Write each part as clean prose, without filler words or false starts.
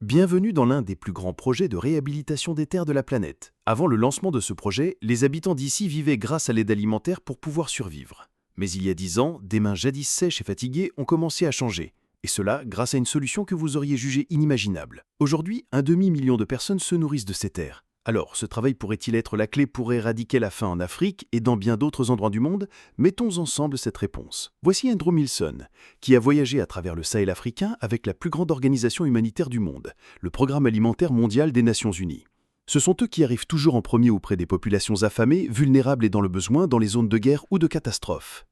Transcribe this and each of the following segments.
Bienvenue dans l'un des plus grands projets de réhabilitation des terres de la planète. Avant le lancement de ce projet, les habitants d'ici vivaient grâce à l'aide alimentaire pour pouvoir survivre. Mais il y a 10 ans, des mains jadis sèches et fatiguées ont commencé à changer. Et cela grâce à une solution que vous auriez jugée inimaginable. Aujourd'hui, un demi-million de personnes se nourrissent de ces terres. Alors, ce travail pourrait-il être la clé pour éradiquer la faim en Afrique et dans bien d'autres endroits du monde? Mettons ensemble cette réponse. Voici Andrew Milson, qui a voyagé à travers le Sahel africain avec la plus grande organisation humanitaire du monde, le Programme alimentaire mondial des Nations Unies. Ce sont eux qui arrivent toujours en premier auprès des populations affamées, vulnérables et dans le besoin dans les zones de guerre ou de catastrophe.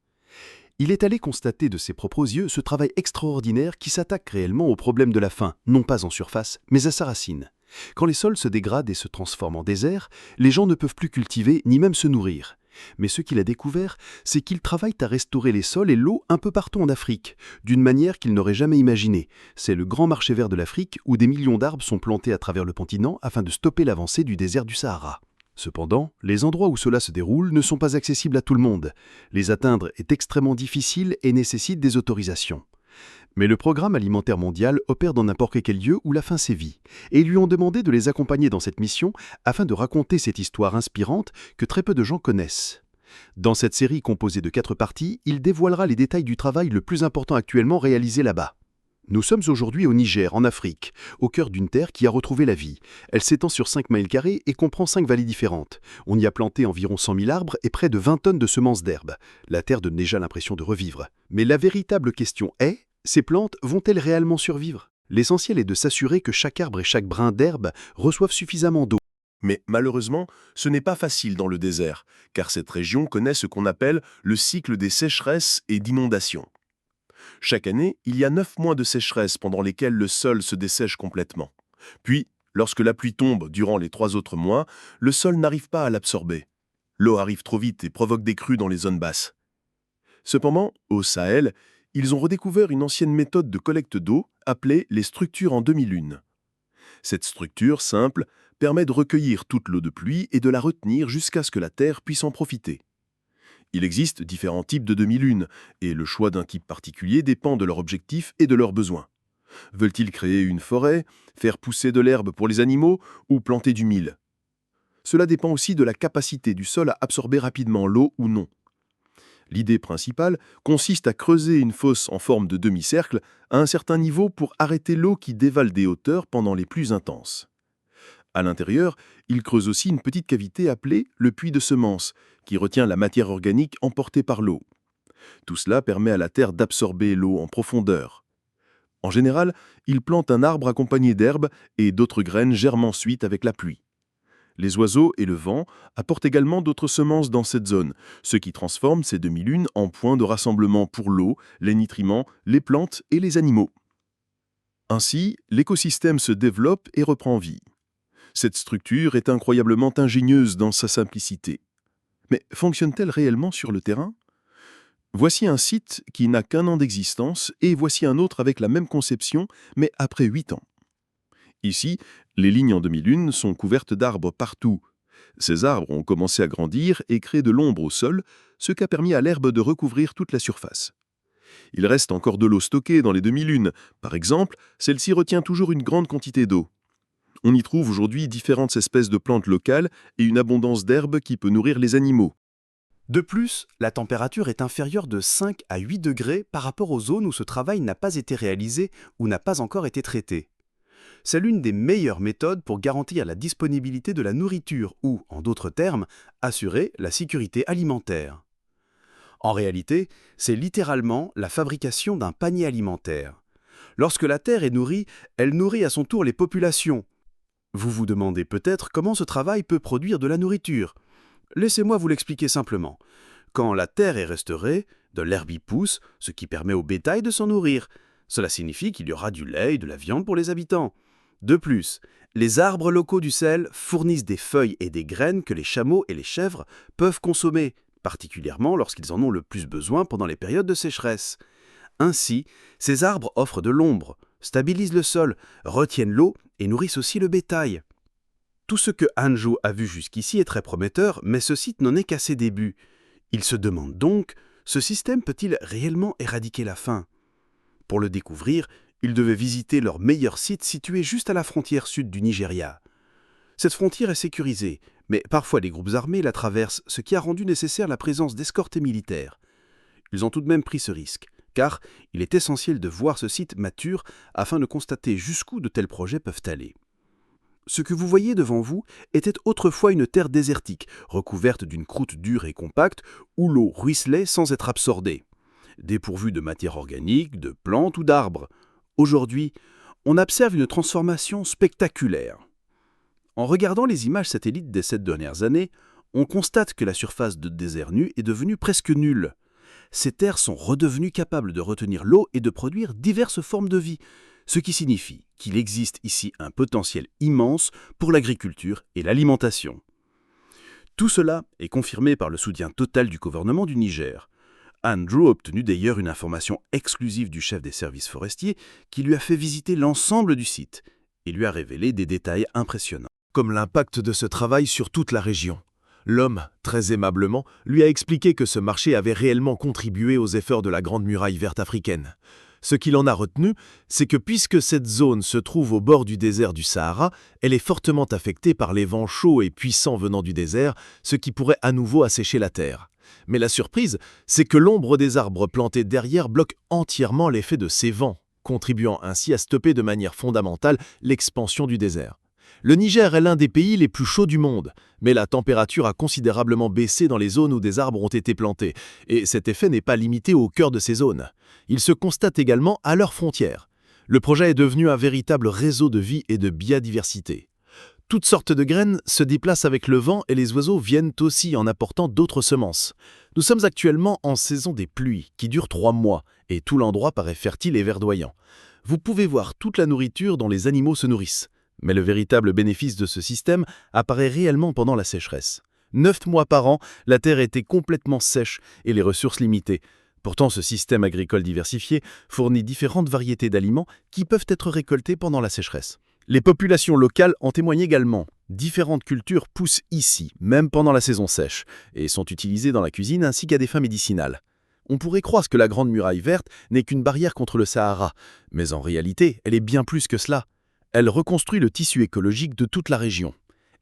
Il est allé constater de ses propres yeux ce travail extraordinaire qui s'attaque réellement au problème de la faim, non pas en surface, mais à sa racine. Quand les sols se dégradent et se transforment en désert, les gens ne peuvent plus cultiver ni même se nourrir. Mais ce qu'il a découvert, c'est qu'ils travaillent à restaurer les sols et l'eau un peu partout en Afrique, d'une manière qu'ils n'auraient jamais imaginée. C'est le grand marché vert de l'Afrique où des millions d'arbres sont plantés à travers le continent afin de stopper l'avancée du désert du Sahara. Cependant, les endroits où cela se déroule ne sont pas accessibles à tout le monde. Les atteindre est extrêmement difficile et nécessite des autorisations. Mais le Programme alimentaire mondial opère dans n'importe quel lieu où la faim sévit, et ils lui ont demandé de les accompagner dans cette mission afin de raconter cette histoire inspirante que très peu de gens connaissent. Dans cette série composée de 4 parties, il dévoilera les détails du travail le plus important actuellement réalisé là-bas. Nous sommes aujourd'hui au Niger, en Afrique, au cœur d'une terre qui a retrouvé la vie. Elle s'étend sur 5 miles carrés et comprend 5 vallées différentes. On y a planté environ 100 000 arbres et près de 20 tonnes de semences d'herbes. La terre donne déjà l'impression de revivre. Mais la véritable question est, ces plantes vont-elles réellement survivre? L'essentiel est de s'assurer que chaque arbre et chaque brin d'herbe reçoivent suffisamment d'eau. Mais malheureusement, ce n'est pas facile dans le désert, car cette région connaît ce qu'on appelle le cycle des sécheresses et d'inondations. Chaque année, il y a 9 mois de sécheresse pendant lesquels le sol se dessèche complètement. Puis, lorsque la pluie tombe durant les 3 autres mois, le sol n'arrive pas à l'absorber. L'eau arrive trop vite et provoque des crues dans les zones basses. Cependant, au Sahel, ils ont redécouvert une ancienne méthode de collecte d'eau appelée les structures en demi-lune. Cette structure simple permet de recueillir toute l'eau de pluie et de la retenir jusqu'à ce que la terre puisse en profiter. Il existe différents types de demi-lunes, et le choix d'un type particulier dépend de leur objectif et de leurs besoins. Veulent-ils créer une forêt, faire pousser de l'herbe pour les animaux ou planter du mil? Cela dépend aussi de la capacité du sol à absorber rapidement l'eau ou non. L'idée principale consiste à creuser une fosse en forme de demi-cercle à un certain niveau pour arrêter l'eau qui dévale des hauteurs pendant les pluies intenses. À l'intérieur, il creuse aussi une petite cavité appelée le puits de semences, qui retient la matière organique emportée par l'eau. Tout cela permet à la terre d'absorber l'eau en profondeur. En général, il plante un arbre accompagné d'herbes et d'autres graines germent ensuite avec la pluie. Les oiseaux et le vent apportent également d'autres semences dans cette zone, ce qui transforme ces demi-lunes en points de rassemblement pour l'eau, les nutriments, les plantes et les animaux. Ainsi, l'écosystème se développe et reprend vie. Cette structure est incroyablement ingénieuse dans sa simplicité. Mais fonctionne-t-elle réellement sur le terrain? Voici un site qui n'a qu'un an d'existence et voici un autre avec la même conception, mais après 8 ans. Ici, les lignes en demi-lune sont couvertes d'arbres partout. Ces arbres ont commencé à grandir et créer de l'ombre au sol, ce qui a permis à l'herbe de recouvrir toute la surface. Il reste encore de l'eau stockée dans les demi-lunes. Par exemple, celle-ci retient toujours une grande quantité d'eau. On y trouve aujourd'hui différentes espèces de plantes locales et une abondance d'herbes qui peut nourrir les animaux. De plus, la température est inférieure de 5 à 8 degrés par rapport aux zones où ce travail n'a pas été réalisé ou n'a pas encore été traité. C'est l'une des meilleures méthodes pour garantir la disponibilité de la nourriture ou, en d'autres termes, assurer la sécurité alimentaire. En réalité, c'est littéralement la fabrication d'un panier alimentaire. Lorsque la terre est nourrie, elle nourrit à son tour les populations. Vous vous demandez peut-être comment ce travail peut produire de la nourriture. Laissez-moi vous l'expliquer simplement. Quand la terre est restaurée, de l'herbe y pousse, ce qui permet au bétail de s'en nourrir. Cela signifie qu'il y aura du lait et de la viande pour les habitants. De plus, les arbres locaux du Sahel fournissent des feuilles et des graines que les chameaux et les chèvres peuvent consommer, particulièrement lorsqu'ils en ont le plus besoin pendant les périodes de sécheresse. Ainsi, ces arbres offrent de l'ombre, stabilisent le sol, retiennent l'eau et nourrissent aussi le bétail. Tout ce que Andrew a vu jusqu'ici est très prometteur, mais ce site n'en est qu'à ses débuts. Il se demande donc, ce système peut-il réellement éradiquer la faim? Pour le découvrir, Ils devaient visiter leur meilleur site situé juste à la frontière sud du Nigeria. Cette frontière est sécurisée, mais parfois les groupes armés la traversent, ce qui a rendu nécessaire la présence d'escortes militaires. Ils ont tout de même pris ce risque, car il est essentiel de voir ce site mature afin de constater jusqu'où de tels projets peuvent aller. Ce que vous voyez devant vous était autrefois une terre désertique, recouverte d'une croûte dure et compacte, où l'eau ruisselait sans être absorbée, dépourvue de matière organique, de plantes ou d'arbres. Aujourd'hui, on observe une transformation spectaculaire. En regardant les images satellites des 7 dernières années, on constate que la surface de désert nu est devenue presque nulle. Ces terres sont redevenues capables de retenir l'eau et de produire diverses formes de vie, ce qui signifie qu'il existe ici un potentiel immense pour l'agriculture et l'alimentation. Tout cela est confirmé par le soutien total du gouvernement du Niger. Andrew a obtenu d'ailleurs une information exclusive du chef des services forestiers qui lui a fait visiter l'ensemble du site et lui a révélé des détails impressionnants. Comme l'impact de ce travail sur toute la région. L'homme, très aimablement, lui a expliqué que ce marché avait réellement contribué aux efforts de la Grande Muraille verte africaine. Ce qu'il en a retenu, c'est que puisque cette zone se trouve au bord du désert du Sahara, elle est fortement affectée par les vents chauds et puissants venant du désert, ce qui pourrait à nouveau assécher la terre. Mais la surprise, c'est que l'ombre des arbres plantés derrière bloque entièrement l'effet de ces vents, contribuant ainsi à stopper de manière fondamentale l'expansion du désert. Le Niger est l'un des pays les plus chauds du monde, mais la température a considérablement baissé dans les zones où des arbres ont été plantés, et cet effet n'est pas limité au cœur de ces zones. Il se constate également à leurs frontières. Le projet est devenu un véritable réseau de vie et de biodiversité. Toutes sortes de graines se déplacent avec le vent et les oiseaux viennent aussi en apportant d'autres semences. Nous sommes actuellement en saison des pluies, qui dure 3 mois, et tout l'endroit paraît fertile et verdoyant. Vous pouvez voir toute la nourriture dont les animaux se nourrissent. Mais le véritable bénéfice de ce système apparaît réellement pendant la sécheresse. 9 mois par an, la terre était complètement sèche et les ressources limitées. Pourtant, ce système agricole diversifié fournit différentes variétés d'aliments qui peuvent être récoltés pendant la sécheresse. Les populations locales en témoignent également. Différentes cultures poussent ici, même pendant la saison sèche, et sont utilisées dans la cuisine ainsi qu'à des fins médicinales. On pourrait croire que la Grande Muraille verte n'est qu'une barrière contre le Sahara, mais en réalité, elle est bien plus que cela. Elle reconstruit le tissu écologique de toute la région.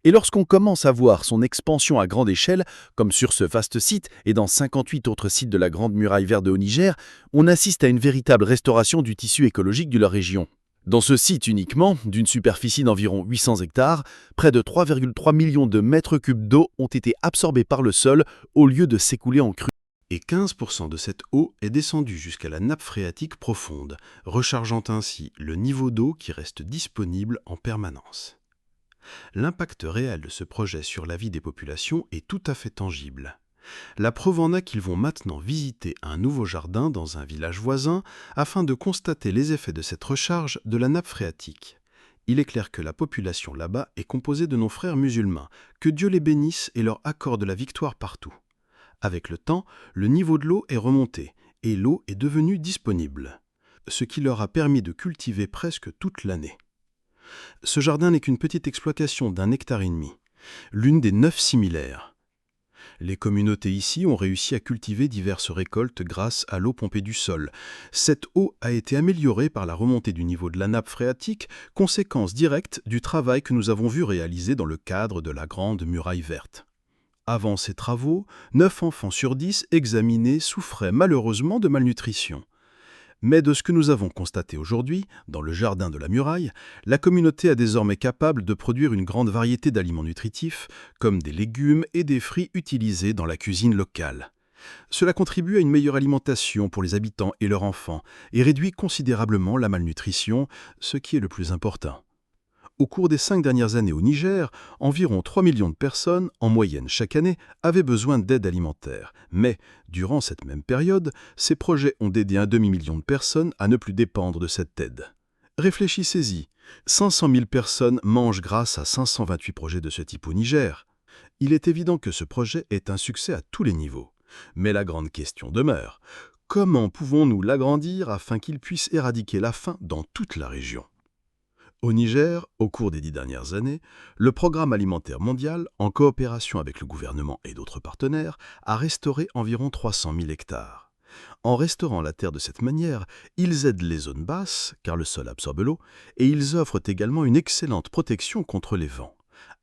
Et lorsqu'on commence à voir son expansion à grande échelle, comme sur ce vaste site et dans 58 autres sites de la Grande Muraille verte au Niger, on assiste à une véritable restauration du tissu écologique de la région. Dans ce site uniquement, d'une superficie d'environ 800 hectares, près de 3,3 millions de mètres cubes d'eau ont été absorbés par le sol au lieu de s'écouler en crue. Et 15% de cette eau est descendue jusqu'à la nappe phréatique profonde, rechargeant ainsi le niveau d'eau qui reste disponible en permanence. L'impact réel de ce projet sur la vie des populations est tout à fait tangible. La preuve en est qu'ils vont maintenant visiter un nouveau jardin dans un village voisin afin de constater les effets de cette recharge de la nappe phréatique. Il est clair que la population là-bas est composée de nos frères musulmans, que Dieu les bénisse et leur accorde la victoire partout. Avec le temps, le niveau de l'eau est remonté et l'eau est devenue disponible, ce qui leur a permis de cultiver presque toute l'année. Ce jardin n'est qu'une petite exploitation d'1,5 hectare, l'une des 9 similaires. Les communautés ici ont réussi à cultiver diverses récoltes grâce à l'eau pompée du sol. Cette eau a été améliorée par la remontée du niveau de la nappe phréatique, conséquence directe du travail que nous avons vu réaliser dans le cadre de la Grande Muraille verte. Avant ces travaux, 9 enfants sur 10 examinés souffraient malheureusement de malnutrition. Mais de ce que nous avons constaté aujourd'hui, dans le jardin de la muraille, la communauté est désormais capable de produire une grande variété d'aliments nutritifs, comme des légumes et des fruits utilisés dans la cuisine locale. Cela contribue à une meilleure alimentation pour les habitants et leurs enfants, et réduit considérablement la malnutrition, ce qui est le plus important. Au cours des 5 dernières années au Niger, environ 3 millions de personnes, en moyenne chaque année, avaient besoin d'aide alimentaire. Mais, durant cette même période, ces projets ont aidé un demi-million de personnes à ne plus dépendre de cette aide. Réfléchissez-y, 500 000 personnes mangent grâce à 528 projets de ce type au Niger. Il est évident que ce projet est un succès à tous les niveaux. Mais la grande question demeure, comment pouvons-nous l'agrandir afin qu'il puisse éradiquer la faim dans toute la région ? Au Niger, au cours des 10 dernières années, le Programme alimentaire mondial, en coopération avec le gouvernement et d'autres partenaires, a restauré environ 300 000 hectares. En restaurant la terre de cette manière, ils aident les zones basses, car le sol absorbe l'eau, et ils offrent également une excellente protection contre les vents.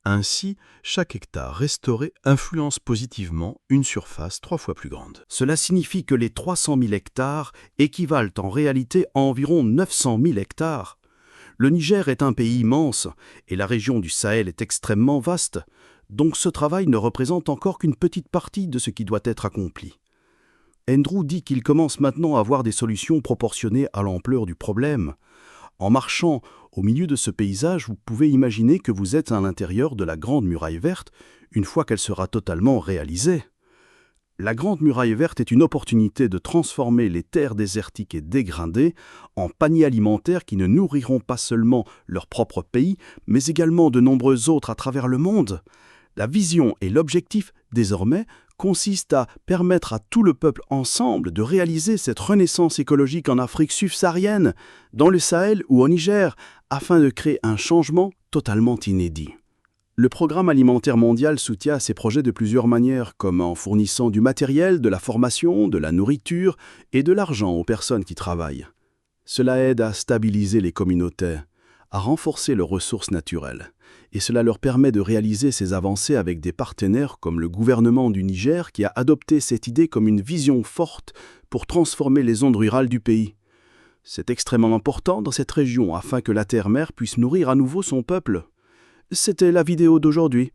Ainsi, chaque hectare restauré influence positivement une surface 3 fois plus grande. Cela signifie que les 300 000 hectares équivalent en réalité à environ 900 000 hectares. Le Niger est un pays immense et la région du Sahel est extrêmement vaste, donc ce travail ne représente encore qu'une petite partie de ce qui doit être accompli. Andrew dit qu'il commence maintenant à voir des solutions proportionnées à l'ampleur du problème. En marchant au milieu de ce paysage, vous pouvez imaginer que vous êtes à l'intérieur de la Grande Muraille Verte une fois qu'elle sera totalement réalisée. La Grande Muraille Verte est une opportunité de transformer les terres désertiques et dégradées en paniers alimentaires qui ne nourriront pas seulement leur propre pays, mais également de nombreux autres à travers le monde. La vision et l'objectif, désormais, consistent à permettre à tout le peuple ensemble de réaliser cette renaissance écologique en Afrique subsaharienne, dans le Sahel ou au Niger, afin de créer un changement totalement inédit. Le Programme alimentaire mondial soutient ces projets de plusieurs manières, comme en fournissant du matériel, de la formation, de la nourriture et de l'argent aux personnes qui travaillent. Cela aide à stabiliser les communautés, à renforcer leurs ressources naturelles, et cela leur permet de réaliser ces avancées avec des partenaires comme le gouvernement du Niger qui a adopté cette idée comme une vision forte pour transformer les zones rurales du pays. C'est extrêmement important dans cette région afin que la terre-mère puisse nourrir à nouveau son peuple. C'était la vidéo d'aujourd'hui.